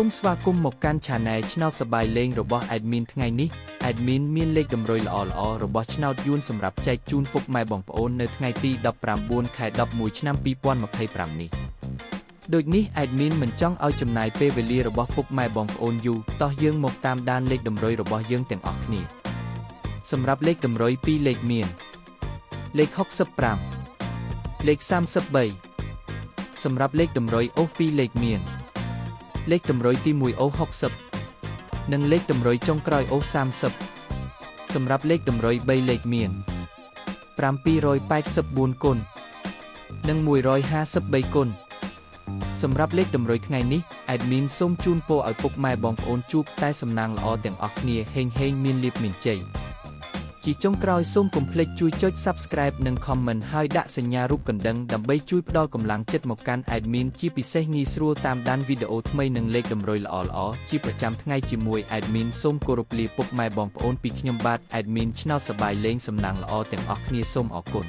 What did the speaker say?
មស្វាគមន៍មកកាន់ Channel ឆ្នោតសប្បាយលេងរបស់ Admin ថ្ងៃនេះ Admin មានលេខតម្រុយល្អៗរបស់ឆ្នោតយួនសម្រាប់ចែកជូនពុកម៉ែបងប្អូននៅថ្ងៃទី19 ខែ 11 ឆ្នាំ 2025 នេះដូចនេះ Admin មិនចង់ឲ្យចំណាយពេលវេលារបស់ពុកម៉ែបងប្អូនយូរតោះយើងមកតាមដានលេខតម្រុយរបស់យើងទាំងអស់គ្នាសម្រាប់លេខតម្រុយ2លេខមានលេខ65លេខ33សម្រាប់លេខតម្រុយអូស2លេខមានលេខតម្រុយទី1អូស60និងលេខតម្រុយចុងក្រោយអូស30សម្រាប់លេខតម្រុយ3លេខមាន784គុណនិង153គុណសម្រាប់លេខតម្រុយថ្ងៃនេះ Admin សូមជូនពរឲ្យពុកម៉ែបងប្អូនជួបតែសំណាងល្អទាំងអស់គ្នាហេងមានលាភមានជ័យជាចុងក្រោយសូមកុំភ្លេចជួយចុច Subscribe និង Comment ហើយដាក់សញ្ញារូបកណ្ដឹងដើម្បីជួយផ្ដល់កម្លាំងចិត្តមកកាន់ Admin ជាពិសេសងាយស្រួលតាមដានវីដេអូថ្មីនិងលេខតម្រុយល្អៗជាប្រចាំថ្ងៃជាមួយ Admin សូមគោរពលាពុកម៉ែបងប្អូនពីខ្ញុំបាទ Admin ឆ្នោតសប្បាយលេងសំណាងល្អទាំងអស់គ្នាសូមអរគុណ